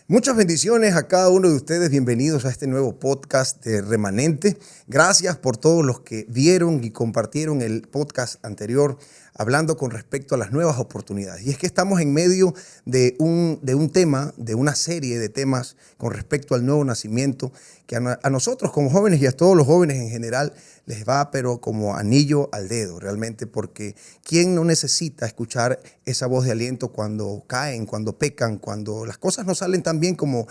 Muchas bendiciones a cada uno de ustedes. Bienvenidos a este nuevo podcast de Remanente. Gracias por todos los que vieron y compartieron el podcast anterior hablando con respecto a las nuevas oportunidades. Y es que estamos en medio de un tema, de una serie de temas con respecto al nuevo nacimiento que a nosotros como jóvenes y a todos los jóvenes en general les va pero como anillo al dedo realmente, porque ¿quién no necesita escuchar esa voz de aliento cuando caen, cuando pecan, cuando las cosas no salen tan bien como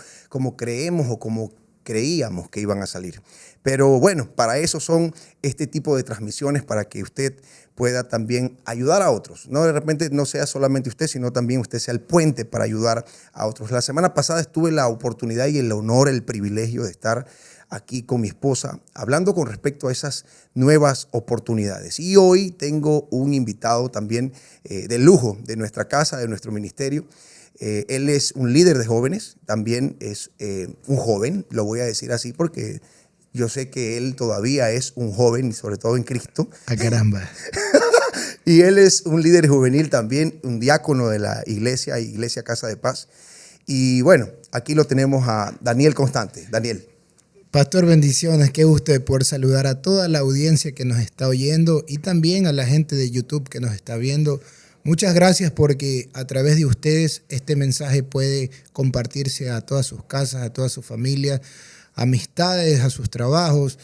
creemos o como creíamos que iban a salir? Pero bueno, para eso son este tipo de transmisiones, para que usted pueda también ayudar a otros. No, de repente no sea solamente usted, sino también usted sea el puente para ayudar a otros. La semana pasada tuve la oportunidad y el honor, el privilegio de estar aquí con mi esposa hablando con respecto a esas nuevas oportunidades. Y hoy tengo un invitado también de lujo de nuestra casa, de nuestro ministerio. Él es un líder de jóvenes, también es un joven, lo voy a decir así porque yo sé que él todavía es un joven, sobre todo en Cristo. ¡Ah, caramba! Y él es un líder juvenil también, un diácono de la Iglesia Casa de Paz. Y bueno, aquí lo tenemos a Daniel Constante. Daniel. Pastor, bendiciones. Qué gusto de poder saludar a toda la audiencia que nos está oyendo y también a la gente de YouTube que nos está viendo. Muchas gracias porque a través de ustedes este mensaje puede compartirse a todas sus casas, a todas sus familias, amistades, a sus trabajos.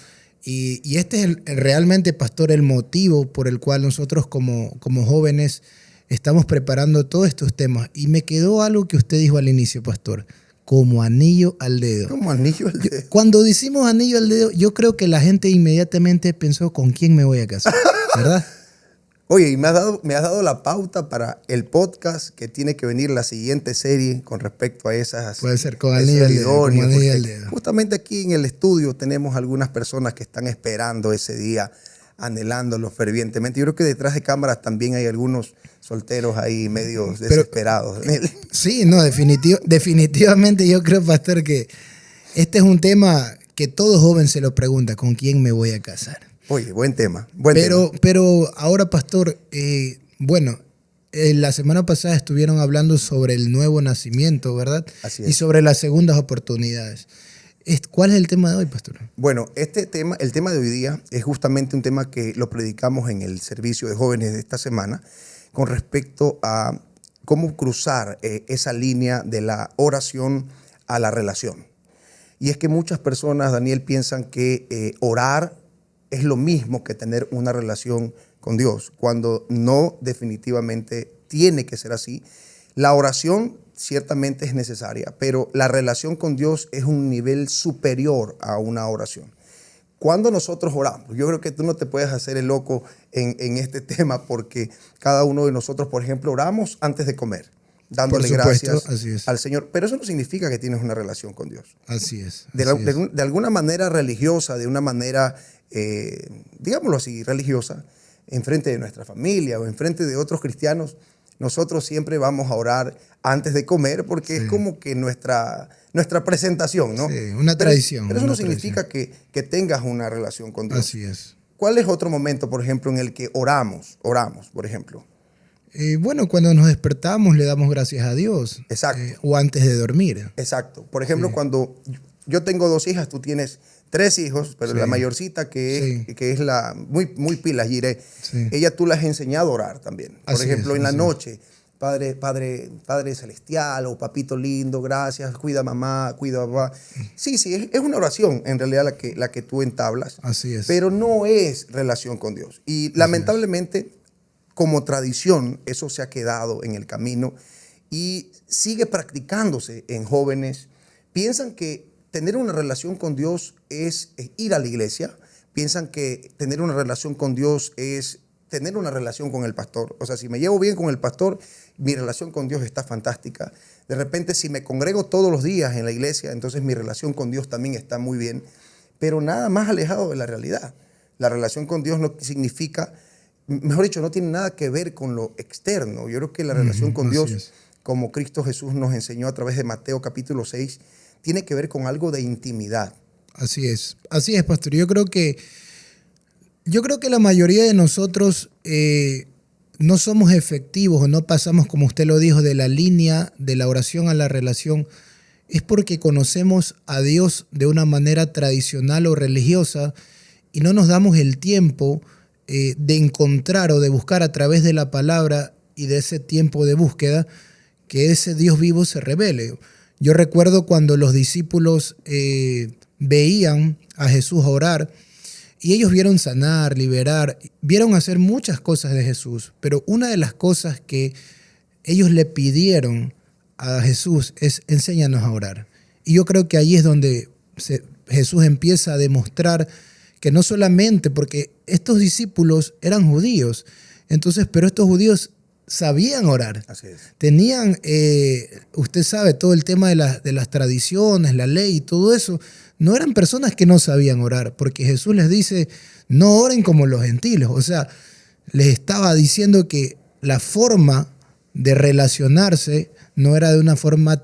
Y este es realmente, Pastor, el motivo por el cual nosotros como jóvenes estamos preparando todos estos temas. Y me quedó algo que usted dijo al inicio, Pastor, como anillo al dedo. Como anillo al dedo. Cuando decimos anillo al dedo, yo creo que la gente inmediatamente pensó, ¿con quién me voy a casar? ¿Verdad? Oye, y me has dado la pauta para el podcast que tiene que venir la siguiente serie con respecto a esas. Puede ser con anillo al dedo. Como anillo al dedo. Justamente aquí en el estudio tenemos algunas personas que están esperando ese día, anhelándolo fervientemente. Yo creo que detrás de cámaras también hay algunos solteros ahí medio desesperados. Sí, no, definitivamente yo creo, Pastor, que este es un tema que todo joven se lo pregunta, ¿con quién me voy a casar? Oye, buen tema. Pero ahora, Pastor, la semana pasada estuvieron hablando sobre el nuevo nacimiento, ¿verdad? Así es. Y sobre las segundas oportunidades. ¿Cuál es el tema de hoy, Pastor? Bueno, el tema de hoy día es justamente un tema que lo predicamos en el servicio de jóvenes de esta semana con respecto a cómo cruzar esa línea de la oración a la relación. Y es que muchas personas, Daniel, piensan que orar es lo mismo que tener una relación con Dios, cuando no, definitivamente tiene que ser así. La oración ciertamente es necesaria, pero la relación con Dios es un nivel superior a una oración. Cuando nosotros oramos, yo creo que tú no te puedes hacer el loco en este tema, porque cada uno de nosotros, por ejemplo, oramos antes de comer, dándole gracias al Señor. Pero eso no significa que tienes una relación con Dios. Así es. De alguna manera religiosa, de una manera, digámoslo así, religiosa, enfrente de nuestra familia o enfrente de otros cristianos, nosotros siempre vamos a orar antes de comer porque es como que nuestra presentación, ¿no? Sí, una tradición. Pero eso no significa que tengas una relación con Dios. Así es. ¿Cuál es otro momento, por ejemplo, en el que oramos, por ejemplo? Cuando nos despertamos le damos gracias a Dios. Exacto. O antes de dormir. Exacto. Por ejemplo, cuando yo tengo 2 hijas, tú tienes 3 hijos, pero la mayorcita que es la muy pila, Jiré, ella tú la has enseñado a orar también. Por ejemplo, en la noche, Padre Celestial o Papito lindo, gracias, cuida a mamá, cuida a papá. Sí, es una oración en realidad la que tú entablas. Así es. Pero no es relación con Dios. Y lamentablemente, como tradición, eso se ha quedado en el camino y sigue practicándose en jóvenes. Piensan que tener una relación con Dios es ir a la iglesia. Piensan que tener una relación con Dios es tener una relación con el pastor. O sea, si me llevo bien con el pastor, mi relación con Dios está fantástica. De repente, si me congrego todos los días en la iglesia, entonces mi relación con Dios también está muy bien. Pero nada más alejado de la realidad. La relación con Dios no significa, mejor dicho, no tiene nada que ver con lo externo. Yo creo que la relación con Dios, como Cristo Jesús nos enseñó a través de Mateo capítulo 6, tiene que ver con algo de intimidad. Así es, Pastor. Yo creo que la mayoría de nosotros no somos efectivos o no pasamos, como usted lo dijo, de la línea de la oración a la relación es porque conocemos a Dios de una manera tradicional o religiosa y no nos damos el tiempo de encontrar o de buscar a través de la palabra y de ese tiempo de búsqueda que ese Dios vivo se revele. Yo recuerdo cuando los discípulos veían a Jesús orar y ellos vieron sanar, liberar, vieron hacer muchas cosas de Jesús, pero una de las cosas que ellos le pidieron a Jesús es enséñanos a orar. Y yo creo que ahí es donde Jesús empieza a demostrar que no solamente, porque estos discípulos eran judíos, entonces, pero estos judíos sabían orar. Así es. Tenían, usted sabe, todo el tema de las tradiciones, la ley y todo eso. No eran personas que no sabían orar, porque Jesús les dice, no oren como los gentiles. O sea, les estaba diciendo que la forma de relacionarse no era de una forma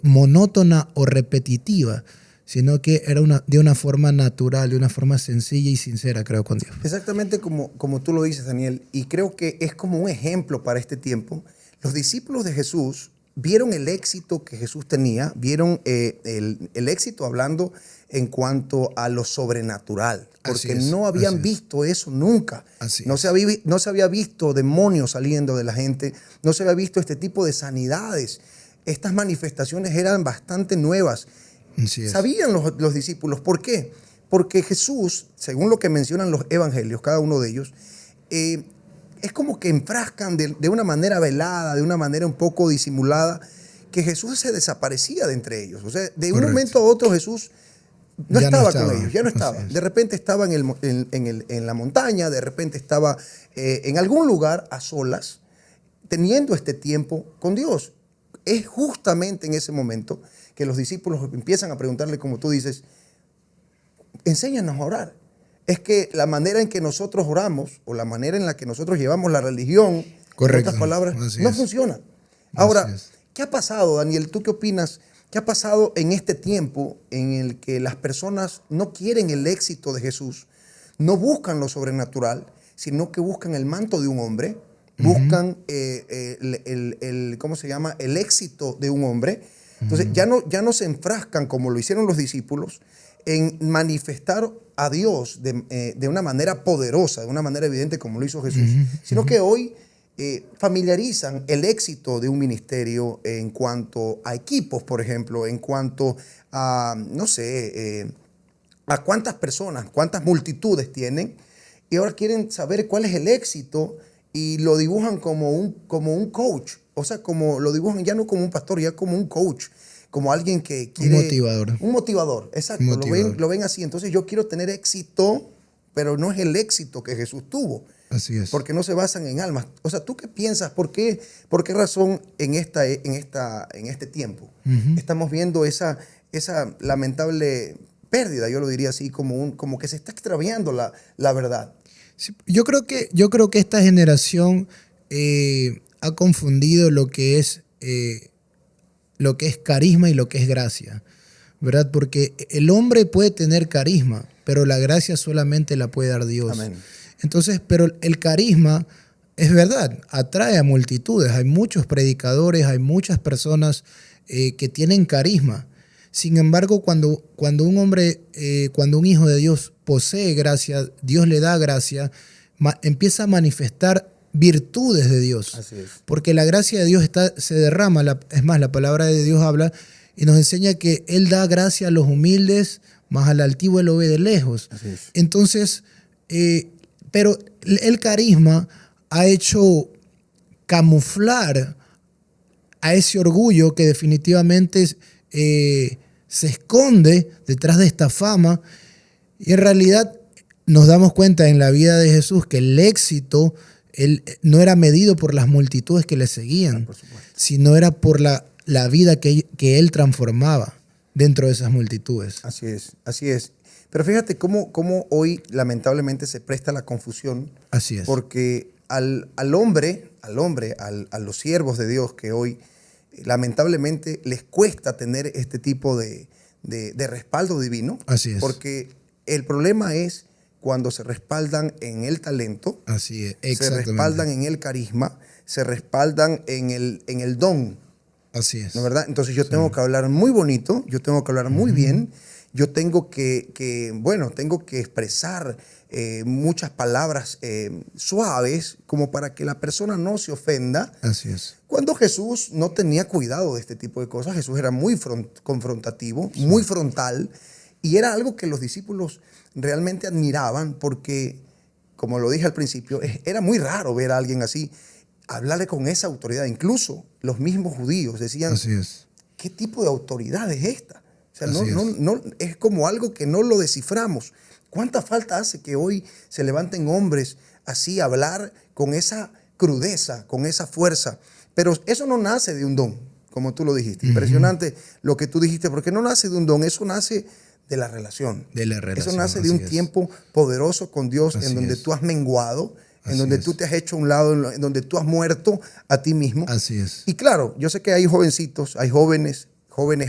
monótona o repetitiva, sino que era de una forma natural, de una forma sencilla y sincera, creo, con Dios. Exactamente como tú lo dices, Daniel, y creo que es como un ejemplo para este tiempo. Los discípulos de Jesús vieron el éxito que Jesús tenía, vieron el éxito hablando en cuanto a lo sobrenatural, porque no habían visto eso nunca. No se había visto demonios saliendo de la gente, no se había visto este tipo de sanidades. Estas manifestaciones eran bastante nuevas. Sabían los discípulos. ¿Por qué? Porque Jesús, según lo que mencionan los evangelios, cada uno de ellos, es como que enfrascan de una manera velada, de una manera un poco disimulada, que Jesús se desaparecía de entre ellos. O sea, de un momento a otro Jesús no estaba con ellos, ya no estaba. De repente estaba en la montaña, de repente estaba en algún lugar a solas, teniendo este tiempo con Dios. Es justamente en ese momento que los discípulos empiezan a preguntarle, como tú dices, enséñanos a orar. Es que la manera en que nosotros oramos o la manera en la que nosotros llevamos la religión, en otras palabras, no funciona. Ahora, ¿qué ha pasado, Daniel? ¿Tú qué opinas? ¿Qué ha pasado en este tiempo en el que las personas no quieren el éxito de Jesús, no buscan lo sobrenatural, sino que buscan el manto de un hombre, buscan ¿cómo se llama? El éxito de un hombre? Entonces ya no se enfrascan como lo hicieron los discípulos en manifestar a Dios de una manera poderosa, de una manera evidente como lo hizo Jesús, sino que hoy familiarizan el éxito de un ministerio en cuanto a equipos, por ejemplo, en cuanto a, no sé, a cuántas personas, cuántas multitudes tienen, y ahora quieren saber cuál es el éxito y lo dibujan como un coach. O sea, como lo dibujan ya no como un pastor, ya como un coach, como alguien que quiere... Un motivador, exacto. Lo ven así. Entonces yo quiero tener éxito, pero no es el éxito que Jesús tuvo. Así es. Porque no se basan en almas. O sea, ¿tú qué piensas? ¿Por qué razón en este tiempo estamos viendo esa lamentable pérdida? Yo lo diría así, como que se está extraviando la verdad. Sí, yo creo que esta generación ha confundido lo que es carisma y lo que es gracia, ¿verdad? Porque el hombre puede tener carisma, pero la gracia solamente la puede dar Dios. Amén. Entonces, pero el carisma es verdad, atrae a multitudes. Hay muchos predicadores, hay muchas personas que tienen carisma. Sin embargo, cuando un hombre, cuando un hijo de Dios posee gracia, Dios le da gracia, empieza a manifestar virtudes de Dios. Así es. Porque la gracia de Dios se derrama. Es más, la palabra de Dios habla y nos enseña que Él da gracia a los humildes, mas al altivo Él lo ve de lejos. Así es. Entonces, pero el carisma ha hecho camuflar a ese orgullo que definitivamente se esconde detrás de esta fama. Y en realidad nos damos cuenta en la vida de Jesús que el éxito no era medido por las multitudes que le seguían, sino era por la vida que él transformaba dentro de esas multitudes. Así es, así es. Pero fíjate cómo hoy lamentablemente se presta la confusión. Así es. Porque a los siervos de Dios que hoy lamentablemente les cuesta tener este tipo de respaldo divino. Así es. Porque el problema es cuando se respaldan en el talento, así es, se respaldan en el carisma, se respaldan en el don. Así es. ¿No es verdad? Entonces yo tengo que hablar muy bonito, yo tengo que hablar muy bien, yo tengo tengo que expresar muchas palabras suaves como para que la persona no se ofenda. Así es. Cuando Jesús no tenía cuidado de este tipo de cosas, Jesús era muy confrontativo, muy frontal, y era algo que los discípulos realmente admiraban porque, como lo dije al principio, era muy raro ver a alguien así, hablarle con esa autoridad. Incluso los mismos judíos decían, Así es. ¿qué tipo de autoridad es esta? O sea, Así es. es como algo que no lo desciframos. ¿Cuánta falta hace que hoy se levanten hombres así a hablar con esa crudeza, con esa fuerza? Pero eso no nace de un don, como tú lo dijiste. Impresionante lo que tú dijiste, porque no nace de un don, eso nace de la relación. De la relación. Eso nace de un tiempo poderoso con Dios en donde tú has menguado, en donde tú te has hecho a un lado, en donde tú has muerto a ti mismo. Así es. Y claro, yo sé que hay jovencitos, hay jóvenes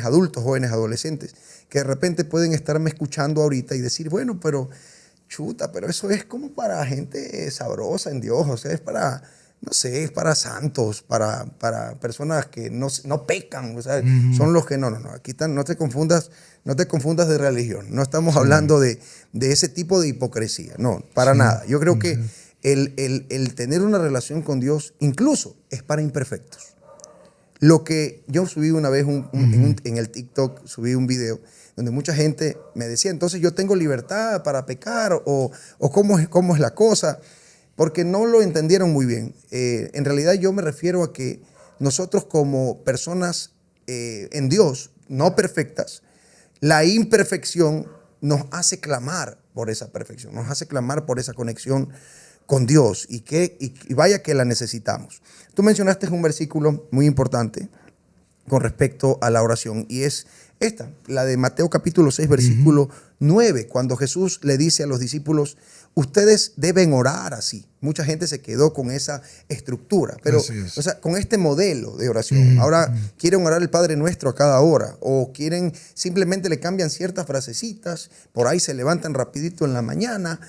adultos, jóvenes adolescentes, que de repente pueden estarme escuchando ahorita y decir, bueno, pero chuta, pero eso es como para gente sabrosa en Dios, o sea, es para, no sé, es para santos, para personas que no pecan, o sea, son los que no, aquí están, no te confundas de religión, no estamos hablando de ese tipo de hipocresía, no, para nada. Yo creo que el tener una relación con Dios incluso es para imperfectos. Lo que yo subí una vez en el TikTok, subí un video donde mucha gente me decía, entonces yo tengo libertad para pecar o cómo es la cosa, porque no lo entendieron muy bien. En realidad yo me refiero a que nosotros como personas en Dios, no perfectas, la imperfección nos hace clamar por esa perfección, nos hace clamar por esa conexión con Dios y vaya que la necesitamos. Tú mencionaste un versículo muy importante con respecto a la oración y es esta, la de Mateo capítulo 6, versículo 9, cuando Jesús le dice a los discípulos, ustedes deben orar así. Mucha gente se quedó con esa estructura, pero o sea, con este modelo de oración. Ahora quieren orar el Padre Nuestro a cada hora o simplemente le cambian ciertas frasecitas, por ahí se levantan rapidito en la mañana.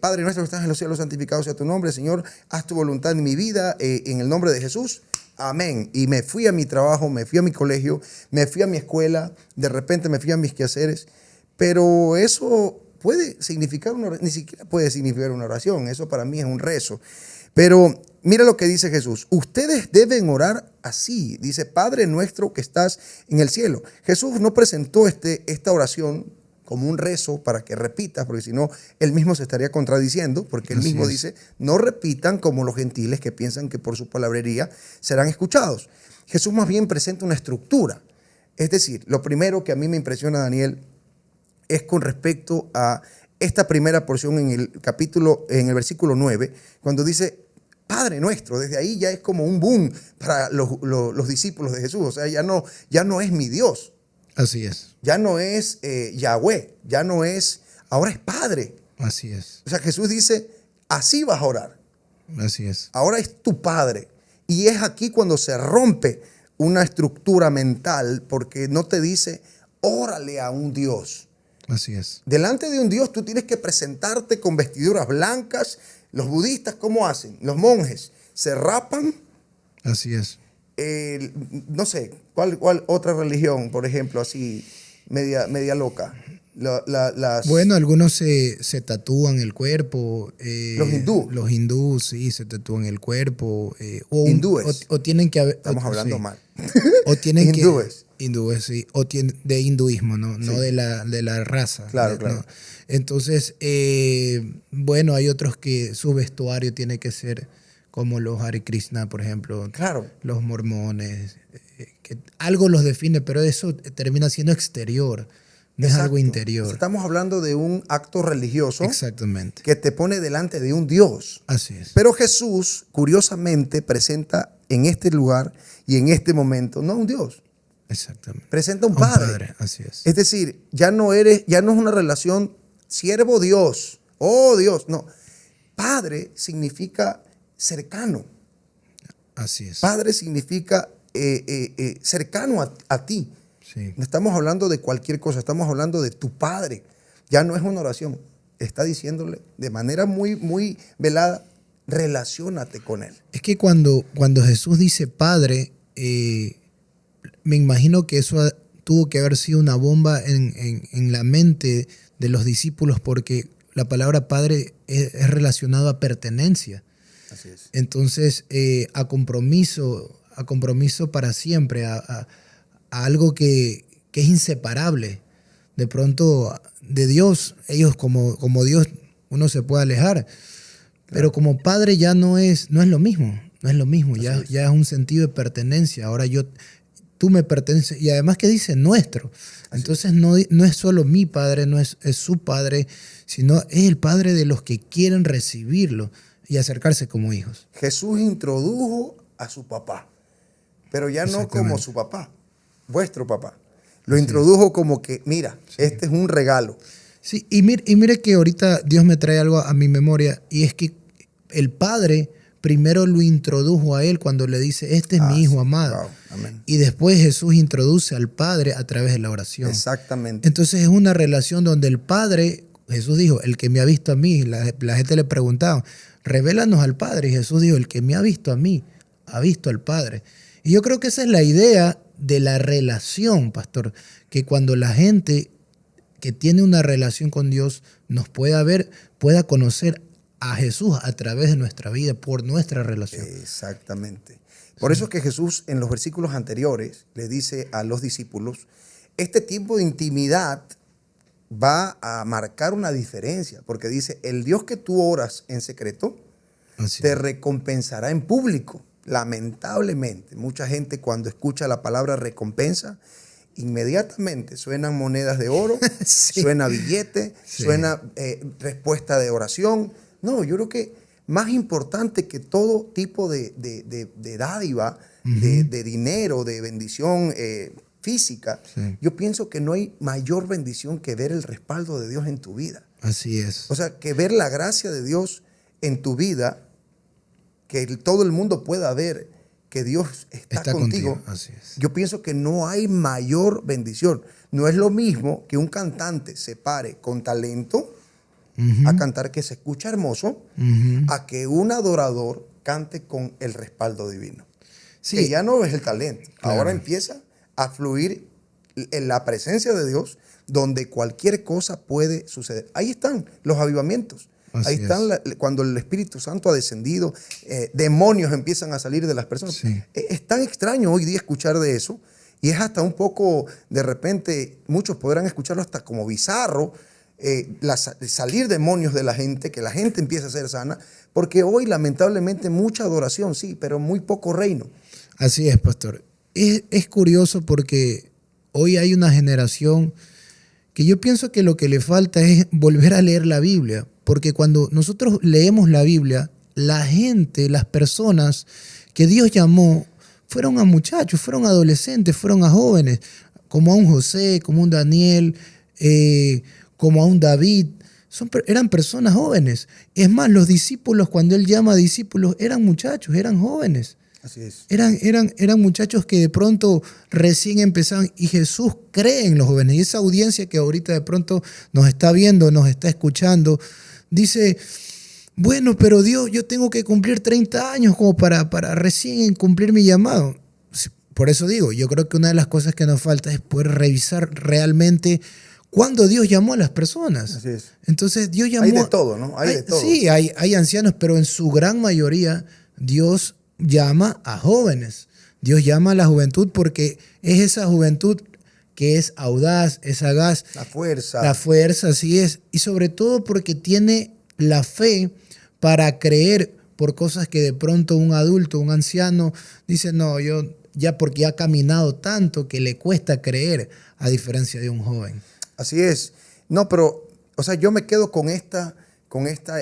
Padre Nuestro que estás en los cielos, santificado sea tu nombre. Señor, haz tu voluntad en mi vida, en el nombre de Jesús. Amén. Y me fui a mi trabajo, me fui a mi colegio, me fui a mi escuela, de repente me fui a mis quehaceres. Pero eso puede significar ni siquiera puede significar una oración. Eso para mí es un rezo. Pero mira lo que dice Jesús. Ustedes deben orar así. Dice, Padre nuestro que estás en el cielo. Jesús no presentó esta oración como un rezo para que repitas, porque si no, él mismo se estaría contradiciendo, porque él mismo dice, no repitan como los gentiles que piensan que por su palabrería serán escuchados. Jesús más bien presenta una estructura. Es decir, lo primero que a mí me impresiona, Daniel, es con respecto a esta primera porción en el versículo 9, cuando dice, Padre nuestro, desde ahí ya es como un boom para los discípulos de Jesús. O sea, ya no es mi Dios. Así es. Ya no es Yahweh, ahora es Padre. Así es. O sea, Jesús dice, así vas a orar. Así es. Ahora es tu Padre. Y es aquí cuando se rompe una estructura mental, porque no te dice, órale a un Dios. Así es. Delante de un Dios tú tienes que presentarte con vestiduras blancas. Los budistas, ¿cómo hacen? Los monjes se rapan. Así es. No sé, ¿cuál otra religión, por ejemplo, así, media loca? Bueno, algunos se tatúan el cuerpo. Los hindú. Los hindúes, sí, se tatúan el cuerpo. Hindúes. O tienen que haber. Estamos hablando mal. O tienen hindúes. Hindúes, sí. O de hinduismo, ¿no? Sí. No de la raza. Claro, claro. ¿no? Entonces, bueno, hay otros que su vestuario tiene que ser como los Hare Krishna, por ejemplo. Claro. Los mormones. Que algo los define, pero eso termina siendo exterior. No Exacto. es algo interior. Estamos hablando de un acto religioso. Exactamente. Que te pone delante de un Dios. Así es. Pero Jesús, curiosamente, presenta en este lugar y en este momento, no un Dios. Exactamente. Presenta un Padre. Así es. Es decir, ya no es una relación siervo Dios. Oh Dios. No. Padre significa cercano. Así es. Padre significa cercano a ti. Sí. No estamos hablando de cualquier cosa, estamos hablando de tu Padre. Ya no es una oración. Está diciéndole de manera muy, muy velada, relaciónate con Él. Es que cuando Jesús dice Padre, me imagino que eso tuvo que haber sido una bomba en la mente de los discípulos, porque la palabra padre es relacionado a pertenencia. Así es. Entonces, a compromiso para siempre, a algo que es inseparable. De pronto, de Dios, ellos como Dios, uno se puede alejar, pero como padre ya no es lo mismo, no es lo mismo, ya es un sentido de pertenencia. Ahora tú me perteneces, y además que dice nuestro. Entonces no es solo mi padre, no es su padre, sino es el padre de los que quieren recibirlo y acercarse como hijos. Jesús introdujo a su papá, pero ya no como su papá, vuestro papá. Lo introdujo como que, mira, este es un regalo. Sí, y mire que ahorita Dios me trae algo a mi memoria, y es que el Padre primero lo introdujo a él cuando le dice, este es mi hijo amado. Wow, amén. Y después Jesús introduce al Padre a través de la oración. Exactamente. Entonces es una relación donde el Padre, Jesús dijo, el que me ha visto a mí, la gente le preguntaba, revélanos al Padre. Y Jesús dijo, el que me ha visto a mí, ha visto al Padre. Y yo creo que esa es la idea de la relación, pastor, que cuando la gente que tiene una relación con Dios nos pueda ver, pueda conocer a Jesús a través de nuestra vida, por nuestra relación. Exactamente. Por eso es que Jesús en los versículos anteriores le dice a los discípulos, este tipo de intimidad va a marcar una diferencia, porque dice, el Dios que tú oras en secreto te recompensará en público. Lamentablemente, mucha gente cuando escucha la palabra recompensa, inmediatamente suenan monedas de oro, suena billete, suena respuesta de oración. No, yo creo que más importante que todo tipo de dádiva, de dinero, de bendición física, yo pienso que no hay mayor bendición que ver el respaldo de Dios en tu vida. Así es. O sea, que ver la gracia de Dios en tu vida, que todo el mundo pueda ver que Dios está contigo. Así es. Yo pienso que no hay mayor bendición. No es lo mismo que un cantante se pare con talento a cantar que se escucha hermoso, a que un adorador cante con el respaldo divino. Sí. Que ya no es el talento. Claro. Ahora empieza a fluir en la presencia de Dios, donde cualquier cosa puede suceder. Ahí están los avivamientos. Así ahí están cuando el Espíritu Santo ha descendido, demonios empiezan a salir de las personas. Sí. Es tan extraño hoy día escuchar de eso, y es hasta un poco, de repente, muchos podrán escucharlo hasta como bizarro, salir demonios de la gente, que la gente empiece a ser sana, porque hoy lamentablemente mucha adoración, sí, pero muy poco reino. Así es, pastor. Es curioso porque hoy hay una generación que yo pienso que lo que le falta es volver a leer la Biblia. Porque cuando nosotros leemos la Biblia, la gente, las personas que Dios llamó, fueron a muchachos, fueron a adolescentes, fueron a jóvenes, como a un José, como un Daniel, como a un David. Eran personas jóvenes. Es más, los discípulos, cuando él llama a discípulos, eran muchachos, eran jóvenes. Así es. Eran muchachos que de pronto recién empezaban, y Jesús cree en los jóvenes. Y esa audiencia que ahorita de pronto nos está viendo, nos está escuchando, dice, bueno, pero Dios, yo tengo que cumplir 30 años como para recién cumplir mi llamado. Por eso digo, yo creo que una de las cosas que nos falta es poder revisar realmente cuándo Dios llamó a las personas. Así es. Entonces Dios llamó... Hay de todo, ¿no? Hay de todo. Sí, hay ancianos, pero en su gran mayoría Dios llama a jóvenes. Dios llama a la juventud porque es esa juventud que es audaz, es sagaz. La fuerza. La fuerza, así es. Y sobre todo porque tiene la fe para creer por cosas que de pronto un adulto, un anciano, dice, no, yo ya porque ha caminado tanto que le cuesta creer, a diferencia de un joven. Así es. No, pero, o sea, yo me quedo con esta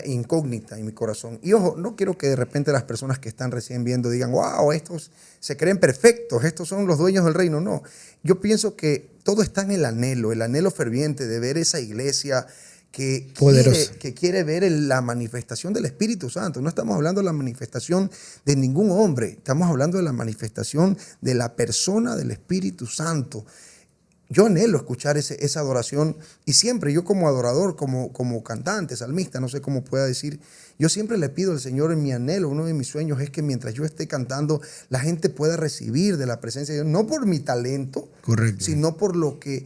incógnita en mi corazón. Y ojo, no quiero que de repente las personas que están recién viendo digan, wow, estos se creen perfectos, estos son los dueños del reino. No, yo pienso que todo está en el anhelo ferviente de ver esa iglesia que quiere ver la manifestación del Espíritu Santo. No estamos hablando de la manifestación de ningún hombre, estamos hablando de la manifestación de la persona del Espíritu Santo. yo anhelo escuchar esa adoración y siempre yo como adorador, como cantante, salmista, no sé cómo pueda decir, yo siempre le pido al Señor en mi anhelo, uno de mis sueños es que mientras yo esté cantando, la gente pueda recibir de la presencia de Dios, no por mi talento, Correcto. sino por lo que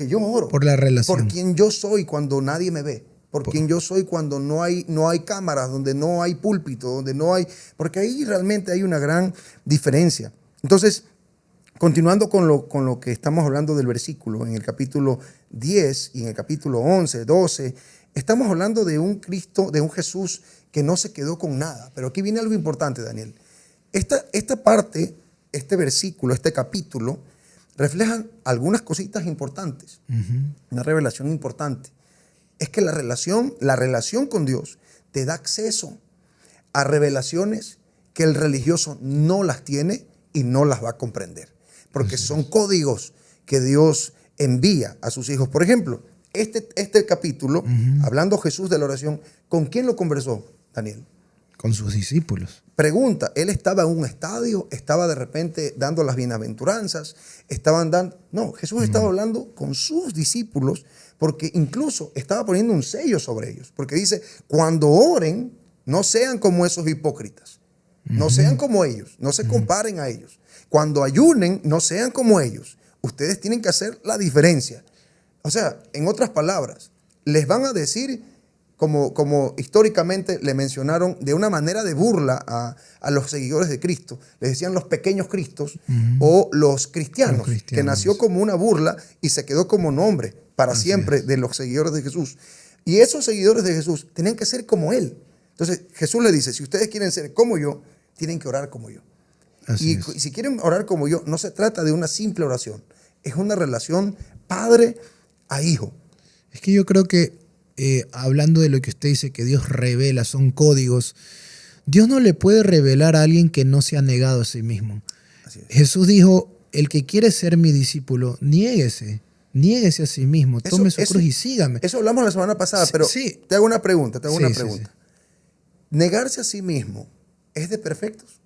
yo oro. Por la relación. Por quien yo soy cuando nadie me ve. Por quien yo soy cuando no hay cámaras, donde no hay púlpito, donde no hay... Porque ahí realmente hay una gran diferencia. Entonces, continuando con lo que estamos hablando del versículo, en el capítulo 10 y en el capítulo 11, 12, estamos hablando de un Cristo, de un Jesús que no se quedó con nada. Pero aquí viene algo importante, Daniel. Esta parte, este versículo, este capítulo, reflejan algunas cositas importantes, una revelación importante. Es que la relación con Dios te da acceso a revelaciones que el religioso no las tiene y no las va a comprender. Porque son códigos que Dios envía a sus hijos. Por ejemplo, este capítulo, hablando Jesús de la oración, ¿con quién lo conversó, Daniel? Con sus discípulos. Pregunta, él estaba en un estadio, estaba de repente dando las bienaventuranzas, no, Jesús estaba hablando con sus discípulos porque incluso estaba poniendo un sello sobre ellos, porque dice, cuando oren, no sean como esos hipócritas, no sean como ellos, no se comparen a ellos. Cuando ayunen, no sean como ellos. Ustedes tienen que hacer la diferencia. O sea, en otras palabras, les van a decir, como históricamente le mencionaron de una manera de burla a los seguidores de Cristo, les decían los pequeños cristos o los cristianos, que nació como una burla y se quedó como nombre para siempre de los seguidores de Jesús. Y esos seguidores de Jesús tenían que ser como Él. Entonces Jesús le dice, si ustedes quieren ser como yo, tienen que orar como yo. Y si quieren orar como yo, no se trata de una simple oración, es una relación padre a hijo. Es que yo creo que hablando de lo que usted dice, que Dios revela, son códigos. Dios no le puede revelar a alguien que no se ha negado a sí mismo. Así es. Jesús dijo, el que quiere ser mi discípulo, niéguese a sí mismo, tome su cruz y sígame. Eso hablamos la semana pasada, pero sí. te hago una pregunta, Sí. ¿Negarse a sí mismo es de perfectos?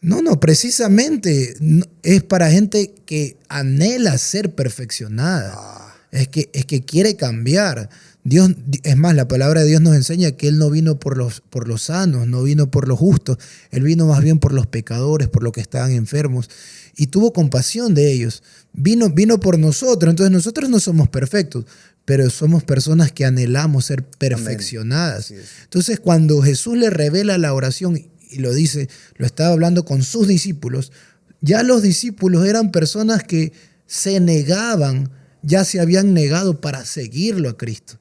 No, precisamente es para gente que anhela ser perfeccionada. Es que quiere cambiar. Dios, es más, la palabra de Dios nos enseña que Él no vino por los sanos, no vino por los justos. Él vino más bien por los pecadores, por los que estaban enfermos. Y tuvo compasión de ellos. Vino por nosotros. Entonces nosotros no somos perfectos, pero somos personas que anhelamos ser perfeccionadas. Entonces cuando Jesús le revela la oración y lo dice, lo estaba hablando con sus discípulos, ya los discípulos eran personas que se negaban, ya se habían negado para seguirlo a Cristo.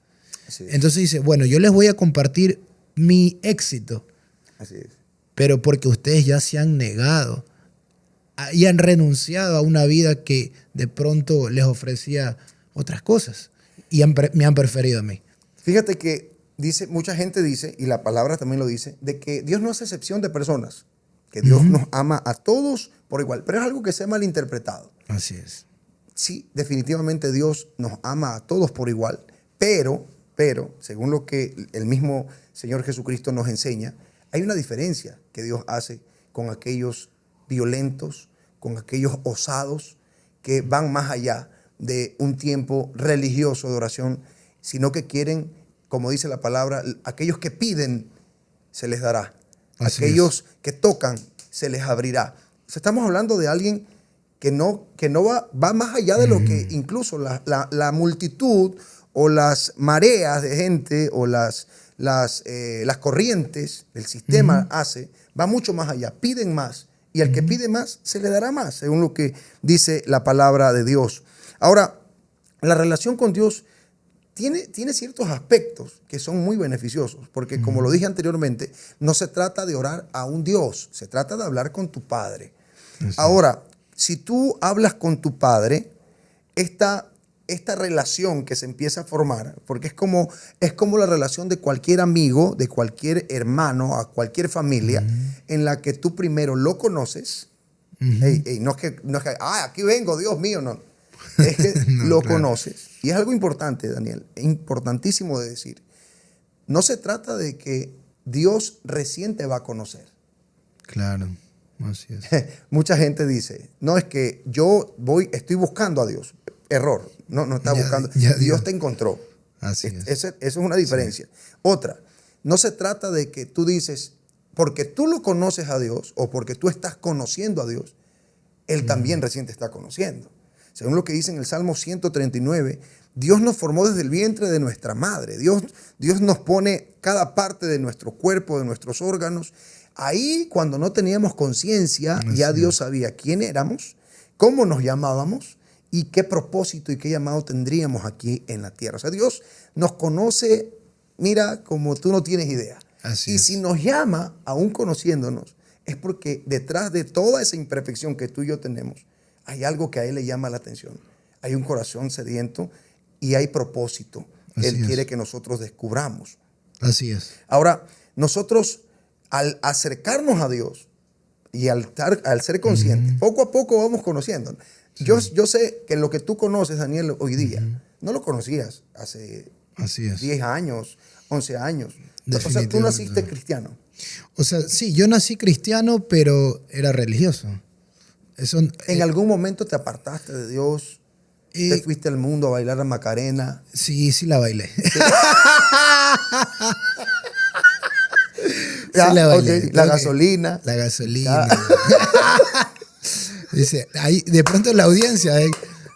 Entonces dice, bueno, yo les voy a compartir mi éxito. Así es. Pero porque ustedes ya se han negado y han renunciado a una vida que de pronto les ofrecía otras cosas y me han preferido a mí. Fíjate que mucha gente dice, y la palabra también lo dice, de que Dios no hace excepción de personas, que Dios nos ama a todos por igual, pero es algo que se ha malinterpretado. Así es. Sí, definitivamente Dios nos ama a todos por igual, pero, según lo que el mismo Señor Jesucristo nos enseña, hay una diferencia que Dios hace con aquellos violentos, con aquellos osados que van más allá de un tiempo religioso de oración, sino que quieren, como dice la palabra, aquellos que piden, se les dará. Así aquellos que tocan, se les abrirá. O sea, estamos hablando de alguien que no va más allá de lo que incluso la multitud o las mareas de gente o las corrientes del sistema hace, va mucho más allá, piden más, y al que pide más se le dará más, según lo que dice la palabra de Dios. Ahora, la relación con Dios tiene ciertos aspectos que son muy beneficiosos, porque como lo dije anteriormente, no se trata de orar a un Dios, se trata de hablar con tu Padre. Ahora, si tú hablas con tu Padre, esta relación que se empieza a formar, porque es como la relación de cualquier amigo, de cualquier hermano, a cualquier familia, en la que tú primero lo conoces. No es que, aquí vengo, Dios mío, no. Es que lo conoces. Y es algo importante, Daniel, es importantísimo de decir. No se trata de que Dios recién te va a conocer. Claro, así es. Mucha gente dice, no, es que yo estoy buscando a Dios. error. No está buscando. Dios te encontró. Así es. Eso es una diferencia. Sí. Otra, no se trata de que tú dices, porque tú lo conoces a Dios o porque tú estás conociendo a Dios, Él también recién te está conociendo. Según lo que dice en el Salmo 139, Dios nos formó desde el vientre de nuestra madre. Dios nos pone cada parte de nuestro cuerpo, de nuestros órganos. Ahí, cuando no teníamos conciencia, ya Dios sabía quién éramos, cómo nos llamábamos y qué propósito y qué llamado tendríamos aquí en la tierra. O sea, Dios nos conoce, mira, como tú no tienes idea. Así y es. si nos llama, aún conociéndonos, es porque detrás de toda esa imperfección que tú y yo tenemos, hay algo que a Él le llama la atención. Hay un corazón sediento y hay propósito. Él quiere que nosotros descubramos. Así es. Ahora, nosotros al acercarnos a Dios y al ser conscientes, poco a poco vamos conociendo. Sí. Yo sé que lo que tú conoces, Daniel, hoy día, no lo conocías hace 10 años, 11 años. O sea, tú naciste cristiano. O sea, sí, yo nací cristiano, pero era religioso. ¿En algún momento te apartaste de Dios? ¿Te fuiste al mundo a bailar a Macarena? Sí, sí la bailé. ¿Sí? Ya, sí la bailé. Okay. La gasolina. La gasolina. Dice, ahí, de pronto la audiencia,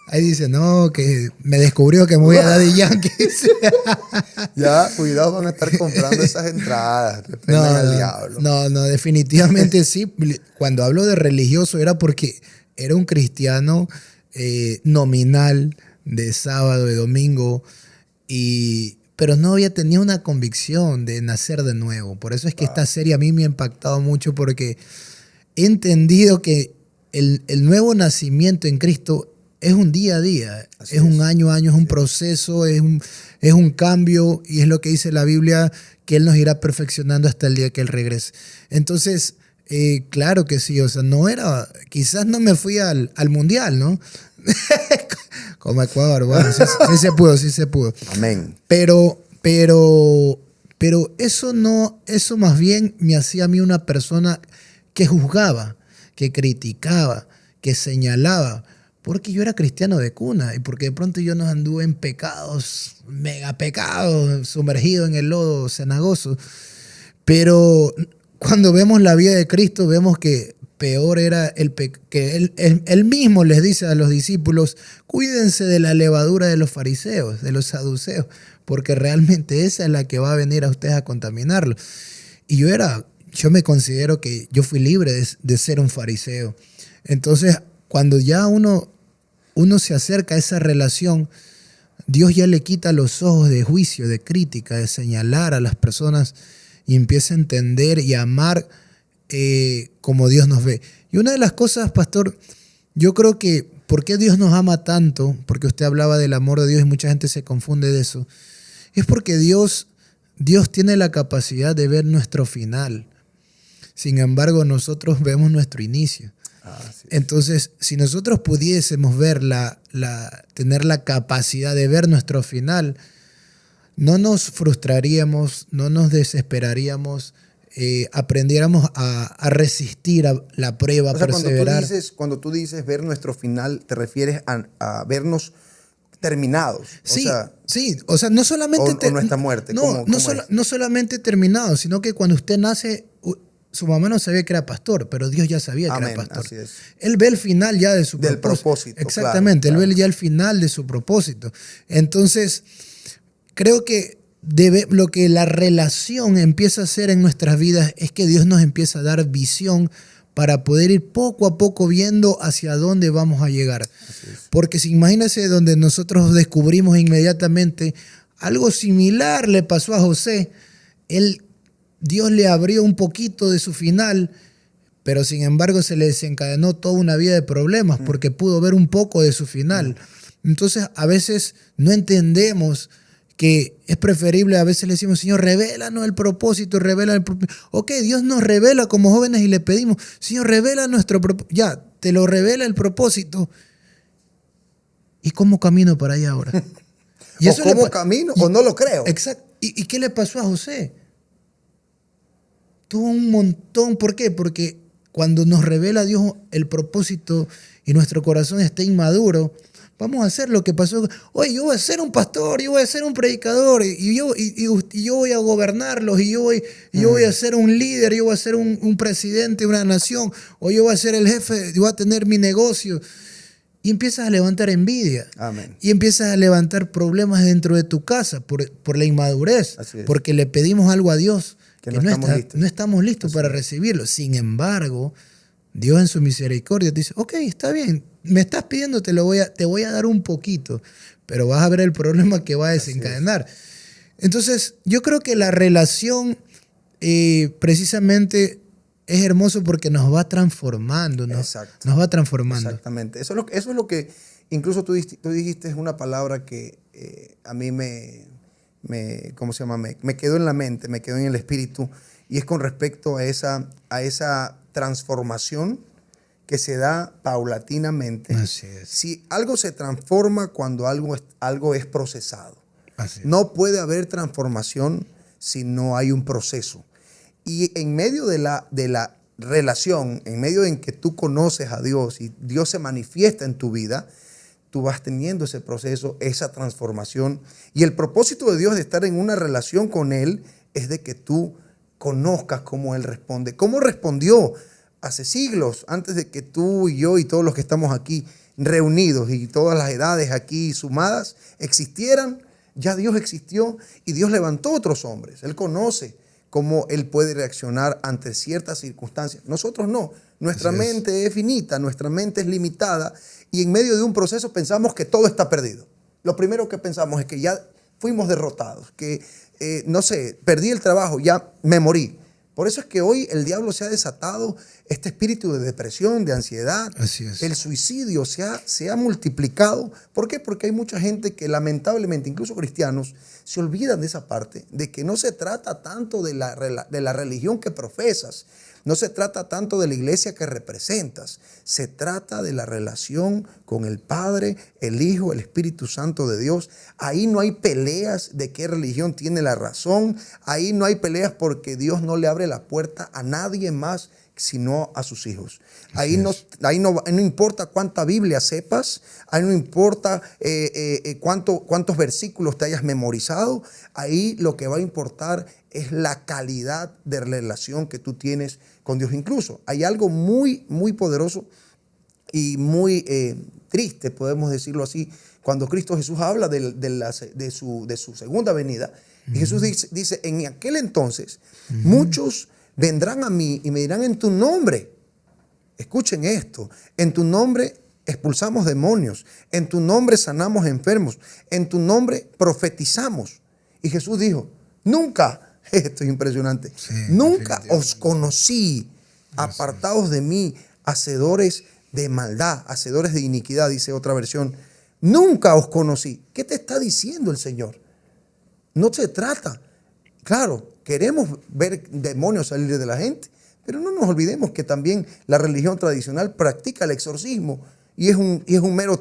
ahí dice, no, que me descubrió que me voy a Daddy Yankee. Ya, cuidado, van a estar comprando esas entradas. Al diablo. No, definitivamente sí. Cuando hablo de religioso era porque era un cristiano nominal de sábado y domingo, pero no había tenido una convicción de nacer de nuevo. Por eso es que esta serie a mí me ha impactado mucho, porque he entendido que el nuevo nacimiento en Cristo es un día a día, es un año a año, es un proceso, es un cambio, y es lo que dice la Biblia, que Él nos irá perfeccionando hasta el día que Él regrese. Entonces, claro que sí, o sea, quizás no me fui al mundial, ¿no? Como Ecuador, bueno, sí se pudo. Amén. Pero eso más bien me hacía a mí una persona que juzgaba, que criticaba, que señalaba, porque yo era cristiano de cuna y porque de pronto yo no anduve en pecados, mega pecados, sumergido en el lodo cenagoso. Pero cuando vemos la vida de Cristo, vemos que peor era que él mismo les dice a los discípulos, cuídense de la levadura de los fariseos, de los saduceos, porque realmente esa es la que va a venir a ustedes a contaminarlos. Y yo me considero que yo fui libre de ser un fariseo. Entonces, cuando ya uno se acerca a esa relación, Dios ya le quita los ojos de juicio, de crítica, de señalar a las personas, y empieza a entender y a amar como Dios nos ve. Y una de las cosas, pastor, yo creo que ¿por qué Dios nos ama tanto? Porque usted hablaba del amor de Dios y mucha gente se confunde de eso. Es porque Dios tiene la capacidad de ver nuestro final. Sin embargo, nosotros vemos nuestro inicio. Sí. Entonces, si nosotros pudiésemos tener la capacidad de ver nuestro final, no nos frustraríamos, no nos desesperaríamos, aprendiéramos a resistir a la prueba, a perseverar. Cuando tú dices ver nuestro final, ¿te refieres a vernos terminados? Sí, o sea, no solamente... O nuestra muerte. No solamente terminados, sino que cuando usted nace... Su mamá no sabía que era pastor, pero Dios ya sabía que era pastor. Así es. Él ve el final ya de su propósito. Exactamente, claro. Él ve ya el final de su propósito. Entonces, creo que lo que la relación empieza a hacer en nuestras vidas es que Dios nos empieza a dar visión para poder ir poco a poco viendo hacia dónde vamos a llegar. Porque si imagínense donde nosotros descubrimos inmediatamente algo similar le pasó a José. Dios le abrió un poquito de su final, pero sin embargo se le desencadenó toda una vida de problemas porque pudo ver un poco de su final. Entonces a veces no entendemos que es preferible, a veces le decimos, Señor, revélanos el propósito, revela el propósito. Ok, Dios nos revela como jóvenes y le pedimos, Señor, revela nuestro propósito. Ya, te lo revela el propósito. ¿Y cómo camino para allá ahora? ¿Y o cómo camino o no lo creo? Exacto. ¿Y qué le pasó a José? Tuvo un montón. ¿Por qué? Porque cuando nos revela Dios el propósito y nuestro corazón está inmaduro, vamos a hacer lo que pasó. Oye, yo voy a ser un pastor, yo voy a ser un predicador, y yo voy a gobernarlos, y yo voy a ser un líder, yo voy a ser un presidente de una nación, o yo voy a ser el jefe, yo voy a tener mi negocio. Y empiezas a levantar envidia. Amén. Y empiezas a levantar problemas dentro de tu casa por la inmadurez. Porque le pedimos algo a Dios que no estamos listos para recibirlo. Sin embargo, Dios en su misericordia te dice, ok, está bien, me estás pidiendo, te voy a dar un poquito, pero vas a ver el problema que va a desencadenar. Entonces, yo creo que la relación precisamente es hermoso porque nos va transformando, ¿no? Exacto. Nos va transformando. Exactamente. Eso es lo que incluso tú dijiste, es una palabra que a mí ¿cómo se llama? Me quedó en la mente, me quedó en el espíritu, y es con respecto a esa transformación que se da paulatinamente. Así es. Si algo se transforma cuando algo es procesado. Así es. No puede haber transformación si no hay un proceso. Y en medio de la relación, en medio en que tú conoces a Dios y Dios se manifiesta en tu vida, tú vas teniendo ese proceso, esa transformación. Y el propósito de Dios de estar en una relación con Él es de que tú conozcas cómo Él responde. ¿Cómo respondió hace siglos antes de que tú y yo y todos los que estamos aquí reunidos y todas las edades aquí sumadas existieran? Ya Dios existió y Dios levantó otros hombres. Él conoce cómo Él puede reaccionar ante ciertas circunstancias. Nosotros no. Nuestra mente es finita, nuestra mente es limitada, y en medio de un proceso pensamos que todo está perdido. Lo primero que pensamos es que ya fuimos derrotados, que, no sé, perdí el trabajo, ya me morí. Por eso es que hoy el diablo se ha desatado este espíritu de depresión, de ansiedad. Así es. El suicidio se ha multiplicado. ¿Por qué? Porque hay mucha gente que lamentablemente, incluso cristianos, se olvidan de esa parte, de que no se trata tanto de la religión que profesas, no se trata tanto de la iglesia que representas, se trata de la relación con el Padre, el Hijo, el Espíritu Santo de Dios. Ahí no hay peleas de qué religión tiene la razón, ahí no hay peleas porque Dios no le abre la puerta a nadie más sino a sus hijos. Ahí no importa cuánta Biblia sepas, ahí no importa cuántos versículos te hayas memorizado, ahí lo que va a importar es la calidad de relación que tú tienes con Dios. Incluso hay algo muy, muy poderoso y muy triste, podemos decirlo así, cuando Cristo Jesús habla de su segunda venida. Y Jesús dice, en aquel entonces, muchos vendrán a mí y me dirán en tu nombre, escuchen esto, en tu nombre expulsamos demonios, en tu nombre sanamos enfermos, en tu nombre profetizamos. Y Jesús dijo, nunca, esto es impresionante, nunca os conocí, apartados de mí, hacedores de maldad, hacedores de iniquidad, dice otra versión. Nunca os conocí. ¿Qué te está diciendo el Señor? No se trata, claro, queremos ver demonios salir de la gente, pero no nos olvidemos que también la religión tradicional practica el exorcismo y es un mero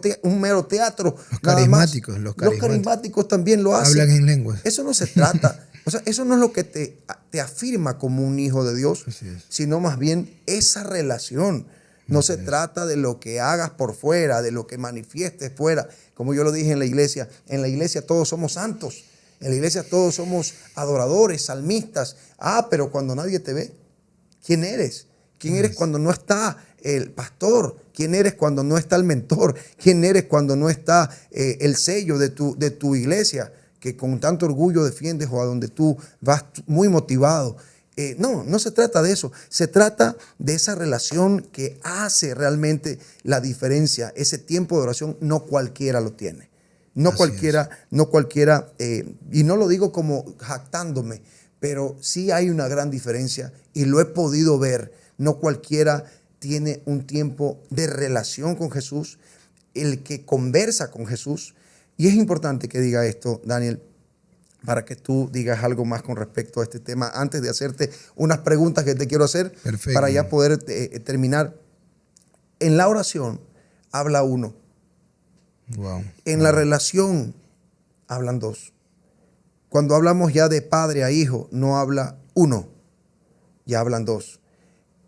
teatro. Los carismáticos. Los carismáticos también lo hacen. Hablan en lenguas. Eso no se trata. O sea, eso no es lo que te afirma como un hijo de Dios, sino más bien esa relación. No se trata de lo que hagas por fuera, de lo que manifiestes fuera. Como yo lo dije en la iglesia todos somos santos. En la iglesia todos somos adoradores, salmistas. Pero cuando nadie te ve, ¿quién eres? ¿Quién eres cuando no está el pastor? ¿Quién eres cuando no está el mentor? ¿Quién eres cuando no está el sello de tu iglesia que con tanto orgullo defiendes o a donde tú vas muy motivado? No se trata de eso. Se trata de esa relación que hace realmente la diferencia. Ese tiempo de oración no cualquiera lo tiene. No cualquiera, y no lo digo como jactándome, pero sí hay una gran diferencia y lo he podido ver. No cualquiera tiene un tiempo de relación con Jesús, el que conversa con Jesús. Y es importante que diga esto, Daniel, para que tú digas algo más con respecto a este tema, antes de hacerte unas preguntas que te quiero hacer. Perfecto. Para ya poder terminar. En la oración habla uno. Wow. En la relación hablan dos. Cuando hablamos ya de padre a hijo, no habla uno, ya hablan dos.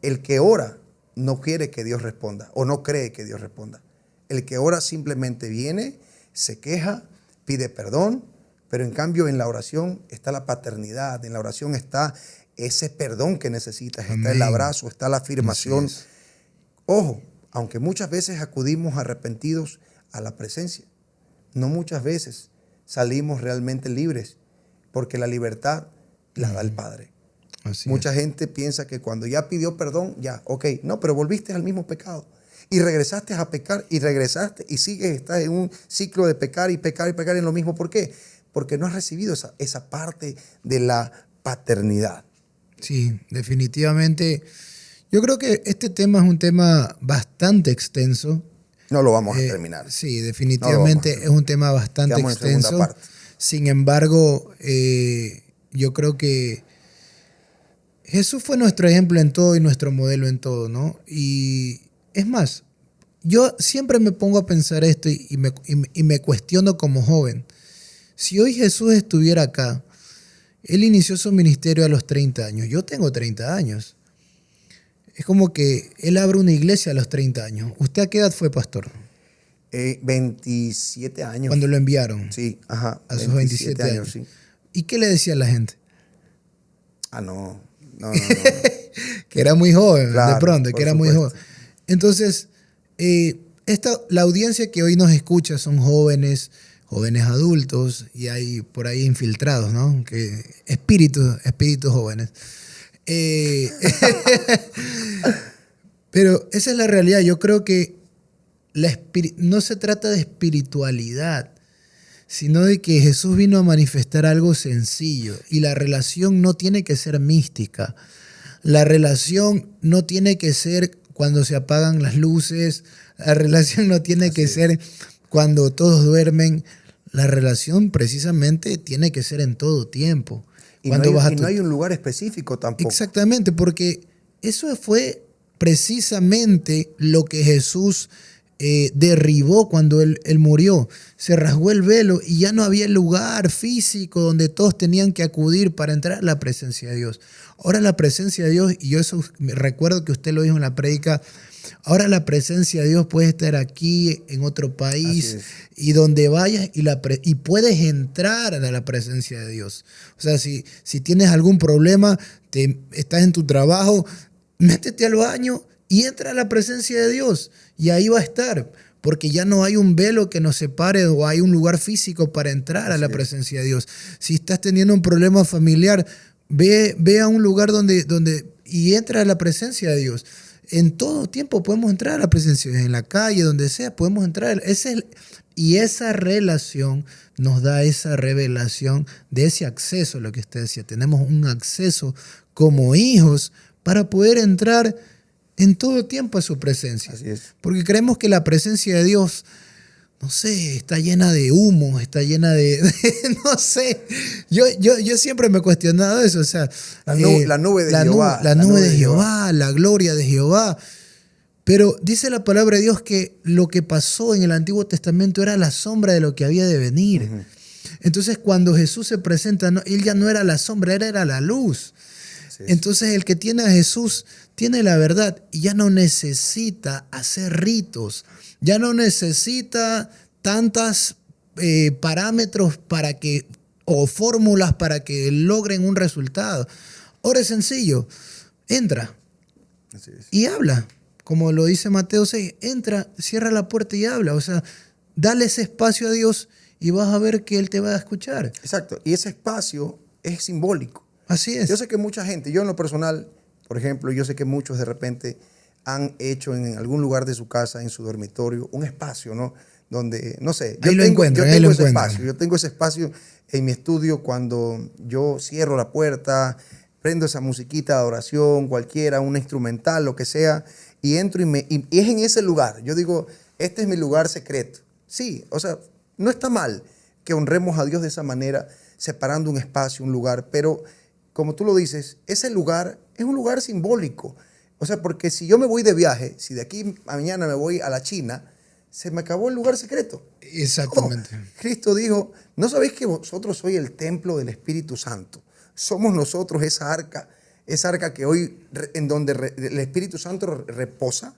El que ora no quiere que Dios responda o no cree que Dios responda. El que ora simplemente viene, se queja, pide perdón, pero en cambio en la oración está la paternidad, en la oración está ese perdón que necesitas, está el abrazo, está la afirmación. Ojo, aunque muchas veces acudimos arrepentidos a la presencia, no muchas veces salimos realmente libres, porque la libertad la da el Padre. Mucha gente piensa que cuando ya pidió perdón, ya, ok, no, pero volviste al mismo pecado. Y regresaste a pecar, y regresaste, y sigues, estás en un ciclo de pecar y pecar y pecar en lo mismo. ¿Por qué? Porque no has recibido esa parte de la paternidad. Sí, definitivamente. Yo creo que este tema es un tema bastante extenso. No lo vamos a terminar. Sí, definitivamente es un tema bastante extenso. Sin embargo, yo creo que Jesús fue nuestro ejemplo en todo y nuestro modelo en todo, ¿no? Y es más, yo siempre me pongo a pensar esto y me cuestiono como joven. Si hoy Jesús estuviera acá, Él inició su ministerio a los 30 años. Yo tengo 30 años. Es como que Él abre una iglesia a los 30 años. ¿Usted a qué edad fue pastor? 27 años. Cuando lo enviaron. Sí, ajá. A sus 27 años. Sí. ¿Y qué le decía a la gente? No. Que era muy joven, claro, de pronto, que era supuesto. muy joven. Entonces, la audiencia que hoy nos escucha son jóvenes adultos, y hay por ahí infiltrados, ¿no? Que espíritus jóvenes. Pero esa es la realidad. Yo creo que no se trata de espiritualidad, sino de que Jesús vino a manifestar algo sencillo, y la relación no tiene que ser mística. La relación no tiene que ser cuando se apagan las luces. La relación no tiene que ser cuando todos duermen. La relación precisamente tiene que ser en todo tiempo. Y no hay un lugar específico tampoco. Exactamente, porque eso fue precisamente lo que Jesús derribó cuando él murió. Se rasgó el velo y ya no había lugar físico donde todos tenían que acudir para entrar a la presencia de Dios. Ahora la presencia de Dios, y yo eso recuerdo que usted lo dijo en la prédica, ahora la presencia de Dios puede estar aquí, en otro país, y donde vayas, y puedes entrar a la presencia de Dios. O sea, si tienes algún problema, estás en tu trabajo, métete al baño y entra a la presencia de Dios, y ahí va a estar, porque ya no hay un velo que nos separe, o hay un lugar físico para entrar a la presencia de Dios. Si estás teniendo un problema familiar, ve a un lugar y entra a la presencia de Dios. En todo tiempo podemos entrar a la presencia de Dios, en la calle, donde sea, podemos entrar. Y esa relación nos da esa revelación de ese acceso, lo que usted decía. Tenemos un acceso como hijos para poder entrar en todo tiempo a su presencia. Así es. Porque creemos que la presencia de Dios, no sé, está llena de humo, está llena de no sé. Yo siempre me he cuestionado eso. O sea, la nube de Jehová. La nube de Jehová, la gloria de Jehová. Pero dice la palabra de Dios que lo que pasó en el Antiguo Testamento era la sombra de lo que había de venir. Uh-huh. Entonces, cuando Jesús se presenta, él ya no era la sombra, era la luz. Entonces, el que tiene a Jesús tiene la verdad y ya no necesita hacer ritos, ya no necesita tantos parámetros o fórmulas para que logren un resultado. Ahora es sencillo, entra y habla. Como lo dice Mateo 6, entra, cierra la puerta y habla. O sea, dale ese espacio a Dios y vas a ver que Él te va a escuchar. Exacto, y ese espacio es simbólico. Así es. Yo sé que mucha gente, yo en lo personal, por ejemplo, yo sé que muchos de repente han hecho en algún lugar de su casa, en su dormitorio, un espacio, ¿no? Donde, no sé, yo tengo ese espacio en mi estudio cuando yo cierro la puerta, prendo esa musiquita de adoración, cualquiera, una instrumental, lo que sea, y entro y es en ese lugar. Yo digo, este es mi lugar secreto. Sí, o sea, no está mal que honremos a Dios de esa manera, separando un espacio, un lugar, pero como tú lo dices, ese lugar es un lugar simbólico. O sea, porque si yo me voy de viaje, si de aquí a mañana me voy a la China, se me acabó el lugar secreto. Exactamente. No, Cristo dijo, ¿no sabéis que vosotros sois el templo del Espíritu Santo? Somos nosotros esa arca que hoy, en donde el Espíritu Santo reposa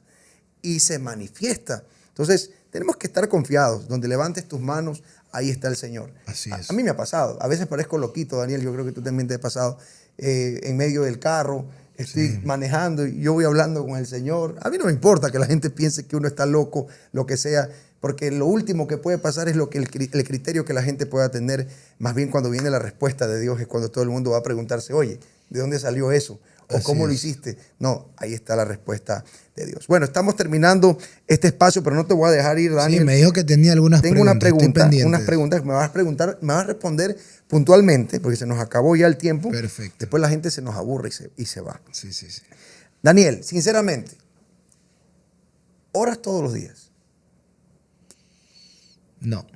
y se manifiesta. Entonces, tenemos que estar confiados. Donde levantes tus manos, ahí está el Señor. Así es. A mí me ha pasado. A veces parezco loquito, Daniel. Yo creo que tú también te has pasado. En medio del carro, estoy manejando y yo voy hablando con el Señor. A mí no me importa que la gente piense que uno está loco, lo que sea, porque lo último que puede pasar es lo que el criterio que la gente pueda tener. Más bien cuando viene la respuesta de Dios es cuando todo el mundo va a preguntarse, oye, ¿de dónde salió eso? ¿O cómo lo hiciste? No, ahí está la respuesta de Dios. Bueno, estamos terminando este espacio, pero no te voy a dejar ir, Daniel. Sí, me dijo que tenía algunas Tengo preguntas. unas preguntas que me vas a preguntar, me vas a responder puntualmente, porque se nos acabó ya el tiempo. Perfecto. Después la gente se nos aburre y se va. Sí, sí, sí. Daniel, sinceramente, ¿oras todos los días? No.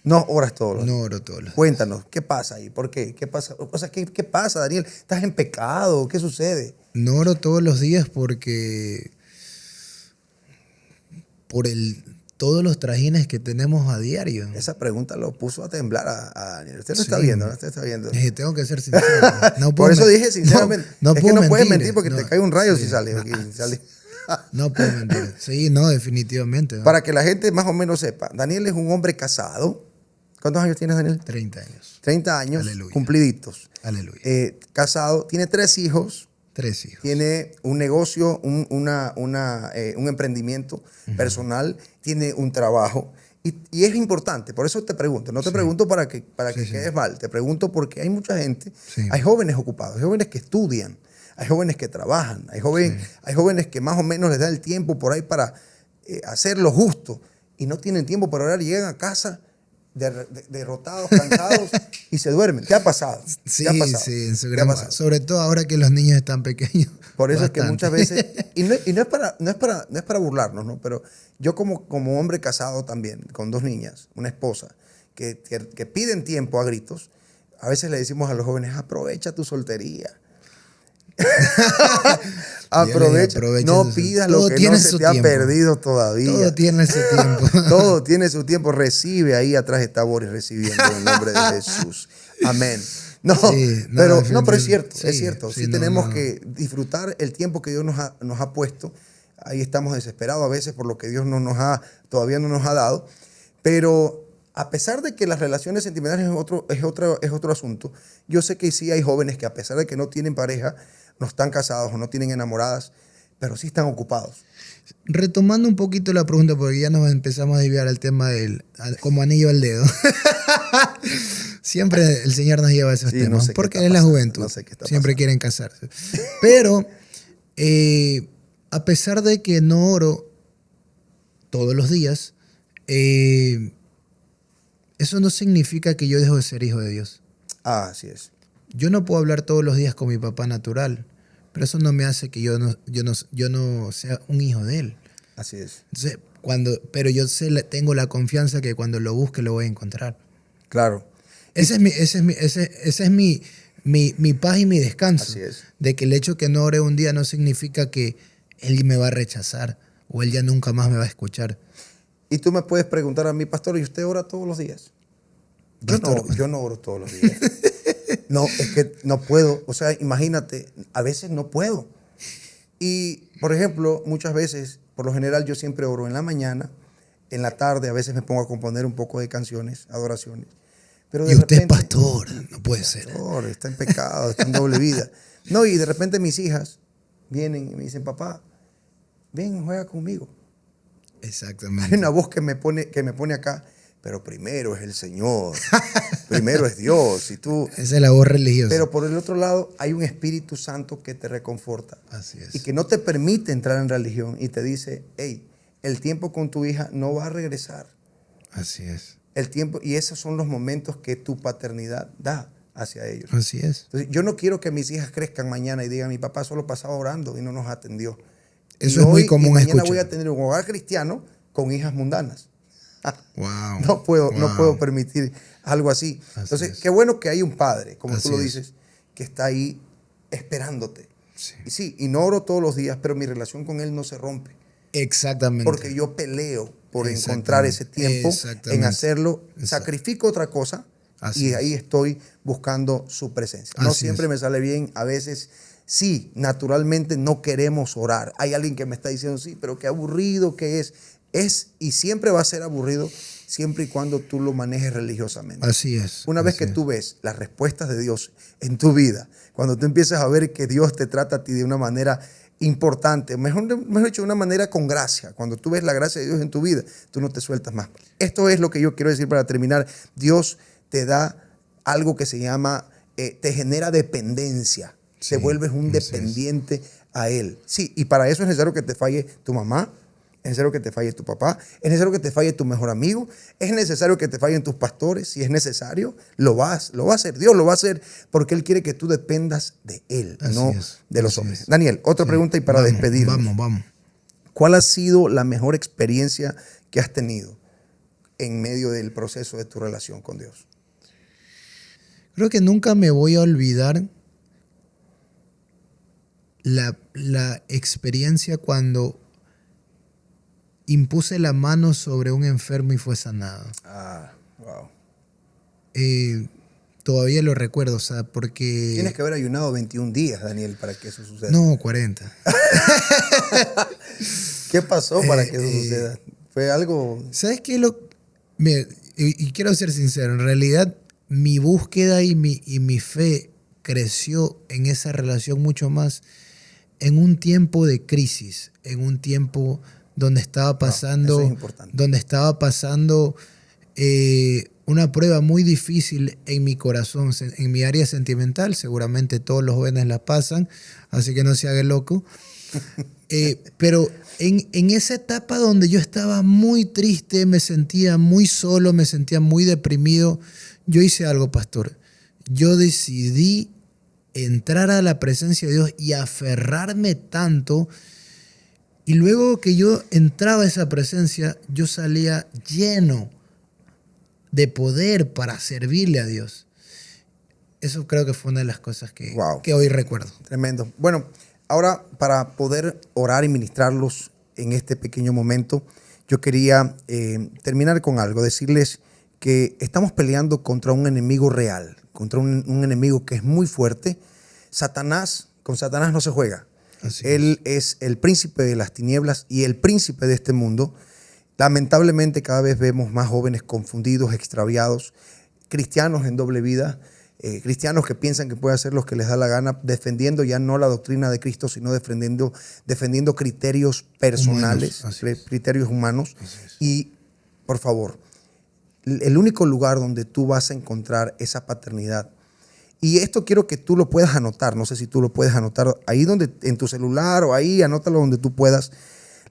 No oras todos los días. No oro todos los días. Cuéntanos, ¿qué pasa ahí? ¿Por qué? ¿Qué pasa? O sea, ¿qué pasa, Daniel? ¿Estás en pecado? ¿Qué sucede? No oro todos los días porque por todos los trajines que tenemos a diario. Esa pregunta lo puso a temblar a Daniel. Usted lo está Sí. viendo, ¿no? Usted está viendo. Tengo que ser sincero. No Por puedo eso men- dije sinceramente. No es que puedo no puedes mentir porque No, te cae un rayo sí. si sale. Sale. No puedo mentir. Sí, no, definitivamente. ¿no? Para que la gente más o menos sepa, Daniel es un hombre casado. ¿Cuántos años tienes, Daniel? 30 años. 30 años, Aleluya. cumpliditos. Aleluya. Casado, tiene 3 hijos, 3 hijos. tiene un negocio, un emprendimiento personal, tiene un trabajo. Y es importante, por eso te pregunto. No te pregunto para que quedes mal, te pregunto porque hay mucha gente, hay jóvenes ocupados, hay jóvenes que estudian, hay jóvenes que trabajan, hay jóvenes que más o menos les da el tiempo por ahí para hacer lo justo y no tienen tiempo para orar y llegan a casa derrotados, cansados y se duermen. ¿Te ha pasado? Sí, ¿Te ha pasado? sí, ¿Te ha pasado? sobre todo ahora que los niños están pequeños. Por eso Bastante. es que muchas veces, y no es para burlarnos, ¿no? Pero yo como hombre casado también, con 2 niñas, una esposa, que piden tiempo a gritos, a veces le decimos a los jóvenes, aprovecha tu soltería. Aprovecha, no pidas lo que no se te ha perdido todavía. Todo tiene su tiempo. Todo tiene su tiempo. Recibe, ahí atrás está Boris recibiendo en el nombre de Jesús. Amén. No, Sí, pero es cierto, sí, es cierto. Sí, no, tenemos que disfrutar el tiempo que Dios nos ha puesto. Ahí estamos desesperados a veces por lo que Dios todavía no nos ha dado. Pero a pesar de que las relaciones sentimentales es otro asunto, yo sé que sí hay jóvenes que a pesar de que no tienen pareja, no están casados o no tienen enamoradas, pero sí están ocupados. Retomando un poquito la pregunta, porque ya nos empezamos a desviar al tema como anillo al dedo. Siempre el Señor nos lleva a esos temas, no sé porque qué es está la pasando, juventud. no sé qué está Siempre pasando. quieren casarse. Pero, a pesar de que no oro todos los días, eso no significa que yo dejo de ser hijo de Dios. Ah, así es. Yo no puedo hablar todos los días con mi papá natural, pero eso no me hace que yo no sea un hijo de él. Así es. Entonces, pero yo tengo la confianza que cuando lo busque lo voy a encontrar. Claro. Ese es mi paz y mi descanso. Así es. De que el hecho que no ore un día no significa que él me va a rechazar o él ya nunca más me va a escuchar. Y tú me puedes preguntar a mí, pastor, ¿y usted ora todos los días? Yo no oro todos los días. No, es que no puedo. O sea, imagínate, a veces no puedo. Y, por ejemplo, muchas veces, por lo general, yo siempre oro en la mañana, en la tarde, a veces me pongo a componer un poco de canciones, adoraciones. Pero de Y usted es repente, pastor, no puede ser. pastor, está en pecado, está en doble vida. No, y de repente mis hijas vienen y me dicen, papá, ven, juega conmigo. Hay Exactamente. una voz que me pone acá, pero primero es el Señor, primero es Dios. Y tú, Esa es la voz religiosa. pero por el otro lado hay un Espíritu Santo que te reconforta Así es. y que no te permite entrar en religión y te dice, hey, el tiempo con tu hija no va a regresar. Así es. El tiempo, y esos son los momentos que tu paternidad da hacia ellos. Así es. Entonces, yo no quiero que mis hijas crezcan mañana y digan, mi papá solo pasaba orando y no nos atendió. Eso Y es muy hoy, común y mañana escuchar. voy a tener un hogar cristiano con hijas mundanas. Wow. No puedo permitir algo así. Así Entonces, es. qué bueno que hay un padre, como Así tú lo es. dices, que está ahí esperándote. Sí. Y sí, y no oro todos los días, pero mi relación con él no se rompe. Exactamente. Porque yo peleo por Exactamente. encontrar ese tiempo, Exactamente. en hacerlo, Exacto. sacrifico otra cosa Así y es. ahí estoy buscando su presencia. No Así siempre es. me sale bien, a veces sí, naturalmente no queremos orar. Hay alguien que me está diciendo, sí, pero qué aburrido que es. Es y siempre va a ser aburrido siempre y cuando tú lo manejes religiosamente. Así es. Una vez que tú ves las respuestas de Dios en tu vida, cuando tú empiezas a ver que Dios te trata a ti de una manera importante, mejor dicho, de una manera con gracia, cuando tú ves la gracia de Dios en tu vida, tú no te sueltas más. Esto es lo que yo quiero decir para terminar. Dios te da algo que se llama, te genera dependencia. Sí, te vuelves un dependiente a Él. Sí, y para eso es necesario que te falle tu mamá, es necesario que te falle tu papá, es necesario que te falle tu mejor amigo, es necesario que te fallen tus pastores, si es necesario, lo va a hacer, Dios lo va a hacer porque Él quiere que tú dependas de Él, no de los hombres. Daniel, otra pregunta y para despedirnos. Vamos. ¿Cuál ha sido la mejor experiencia que has tenido en medio del proceso de tu relación con Dios? Creo que nunca me voy a olvidar la experiencia cuando impuse la mano sobre un enfermo y fue sanado. Wow. Todavía lo recuerdo, o sea, porque... Tienes que haber ayunado 21 días, Daniel, para que eso suceda. No, 40. ¿Qué pasó para que eso suceda? Fue algo... ¿Sabes qué? Mira, y quiero ser sincero, en realidad mi búsqueda y mi fe creció en esa relación mucho más en un tiempo de crisis, en un tiempo donde estaba pasando, una prueba muy difícil en mi corazón, en mi área sentimental. Seguramente todos los jóvenes la pasan, así que no se haga loco. Pero en esa etapa donde yo estaba muy triste, me sentía muy solo, me sentía muy deprimido, yo hice algo, pastor. Yo decidí entrar a la presencia de Dios y aferrarme tanto. Y luego que yo entraba a esa presencia, yo salía lleno de poder para servirle a Dios. Eso creo que fue una de las cosas que hoy recuerdo. Tremendo. Bueno, ahora para poder orar y ministrarlos en este pequeño momento, yo quería terminar con algo, decirles que estamos peleando contra un enemigo real, contra un enemigo que es muy fuerte. Satanás, con Satanás no se juega. Él es el príncipe de las tinieblas y el príncipe de este mundo. Lamentablemente cada vez vemos más jóvenes confundidos, extraviados, cristianos en doble vida, cristianos que piensan que pueden hacer lo que les da la gana, defendiendo ya no la doctrina de Cristo, sino defendiendo criterios personales, criterios humanos. Y, por favor, el único lugar donde tú vas a encontrar esa paternidad, y esto quiero que tú lo puedas anotar, no sé si tú lo puedes anotar ahí donde, en tu celular o ahí, anótalo donde tú puedas.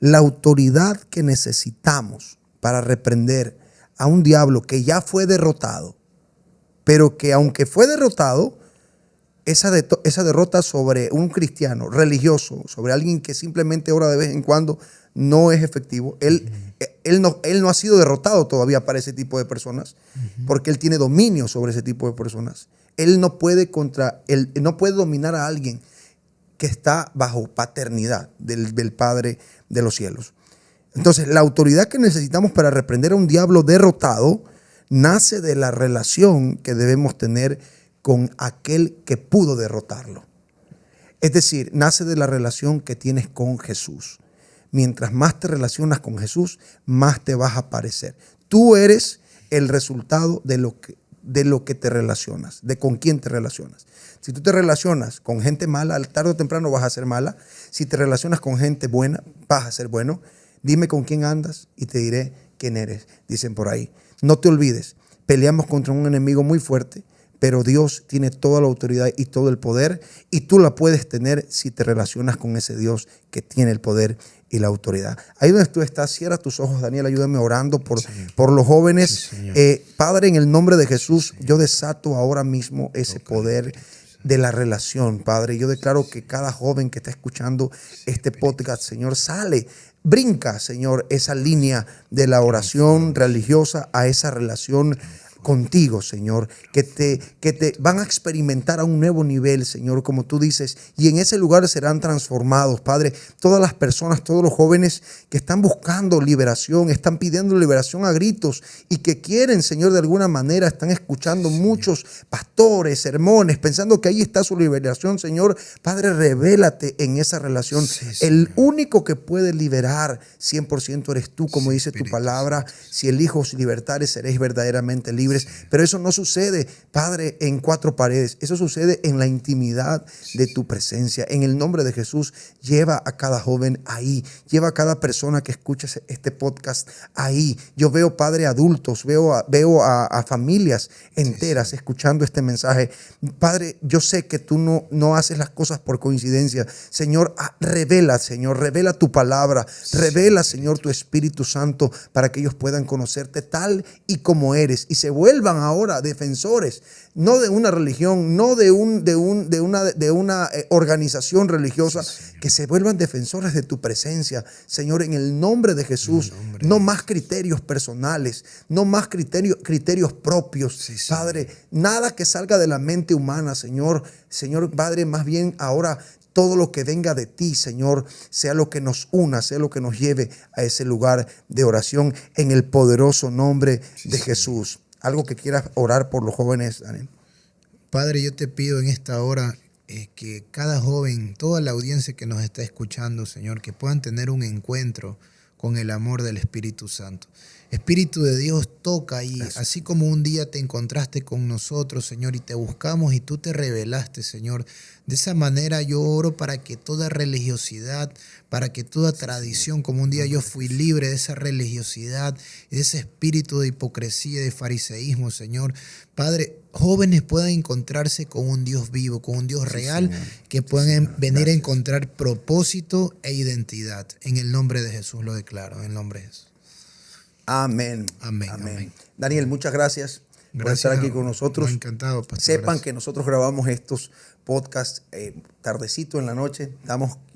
La autoridad que necesitamos para reprender a un diablo que ya fue derrotado, pero que aunque fue derrotado, esa derrota sobre un cristiano religioso, sobre alguien que simplemente ora de vez en cuando, no es efectivo. Él no ha sido derrotado todavía para ese tipo de personas, porque él tiene dominio sobre ese tipo de personas. Él no puede dominar a alguien que está bajo paternidad del Padre de los cielos. Entonces, la autoridad que necesitamos para reprender a un diablo derrotado nace de la relación que debemos tener con aquel que pudo derrotarlo. Es decir, nace de la relación que tienes con Jesús. Mientras más te relacionas con Jesús, más te vas a parecer. Tú eres el resultado de lo que te relacionas, de con quién te relacionas. Si tú te relacionas con gente mala, tarde o temprano vas a ser mala. Si te relacionas con gente buena, vas a ser bueno. Dime con quién andas y te diré quién eres, dicen por ahí. No te olvides, peleamos contra un enemigo muy fuerte, pero Dios tiene toda la autoridad y todo el poder, y tú la puedes tener si te relacionas con ese Dios que tiene el poder y la autoridad. Ahí donde tú estás, cierra tus ojos, Daniel, ayúdame orando por los jóvenes. Padre, en el nombre de Jesús, yo desato ahora mismo ese poder de la relación, Padre. Yo declaro que cada joven que está escuchando este podcast, Señor, brinca, Señor, esa línea de la oración religiosa a esa relación contigo, Señor, que te van a experimentar a un nuevo nivel, Señor, como tú dices, y en ese lugar serán transformados, Padre. Todas las personas, todos los jóvenes que están buscando liberación, están pidiendo liberación a gritos y que quieren, Señor, de alguna manera, están escuchando muchos pastores, sermones, pensando que ahí está su liberación, Señor. Padre, revélate en esa relación. El único que puede liberar 100% eres tú, como dice tu palabra. Si el Hijo os libertare, seréis verdaderamente libres. Pero eso no sucede, Padre, en cuatro paredes. Eso sucede en la intimidad de tu presencia. En el nombre de Jesús, lleva a cada joven ahí. Lleva a cada persona que escuche este podcast ahí. Yo veo, Padre, adultos, veo a familias enteras escuchando este mensaje. Padre, yo sé que tú no haces las cosas por coincidencia. Señor, revela, Señor, revela tu palabra. Revela, Señor, tu Espíritu Santo para que ellos puedan conocerte tal y como eres y se vuelvan ahora defensores, no de una religión, no de una organización religiosa, que se vuelvan defensores de tu presencia, Señor, en el nombre de Jesús. No más criterios personales, no más criterios propios, Padre, nada que salga de la mente humana, Señor, Padre, más bien ahora todo lo que venga de ti, Señor, sea lo que nos una, sea lo que nos lleve a ese lugar de oración en el poderoso nombre de Jesús. Algo que quieras orar por los jóvenes, Daniel. Padre, yo te pido en esta hora que cada joven, toda la audiencia que nos está escuchando, Señor, que puedan tener un encuentro con el amor del Espíritu Santo. Espíritu de Dios, toca ahí, así como un día te encontraste con nosotros, Señor, y te buscamos y tú te revelaste, Señor. De esa manera yo oro para que toda religiosidad, para que toda tradición, como un día yo fui libre de esa religiosidad y de ese espíritu de hipocresía y de fariseísmo, Señor. Padre, jóvenes puedan encontrarse con un Dios vivo, con un Dios real, Señor, que puedan venir a encontrar propósito e identidad. En el nombre de Jesús lo declaro, en el nombre de Jesús. Amén. Amén. Daniel, muchas gracias por estar aquí con nosotros. Encantado, pastor. Sepan que nosotros grabamos estos podcasts tardecito en la noche.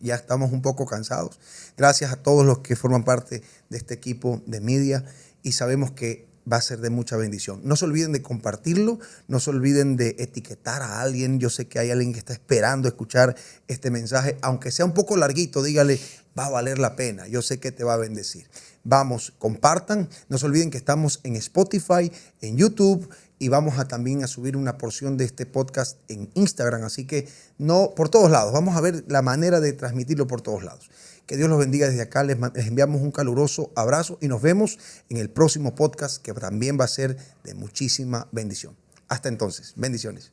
Ya estamos un poco cansados. Gracias a todos los que forman parte de este equipo de media y sabemos que va a ser de mucha bendición. No se olviden de compartirlo, no se olviden de etiquetar a alguien. Yo sé que hay alguien que está esperando escuchar este mensaje. Aunque sea un poco larguito, dígale, va a valer la pena. Yo sé que te va a bendecir. Vamos, compartan. No se olviden que estamos en Spotify, en YouTube y vamos también a subir una porción de este podcast en Instagram. Así que no por todos lados. Vamos a ver la manera de transmitirlo por todos lados. Que Dios los bendiga desde acá. Les enviamos un caluroso abrazo y nos vemos en el próximo podcast que también va a ser de muchísima bendición. Hasta entonces, bendiciones.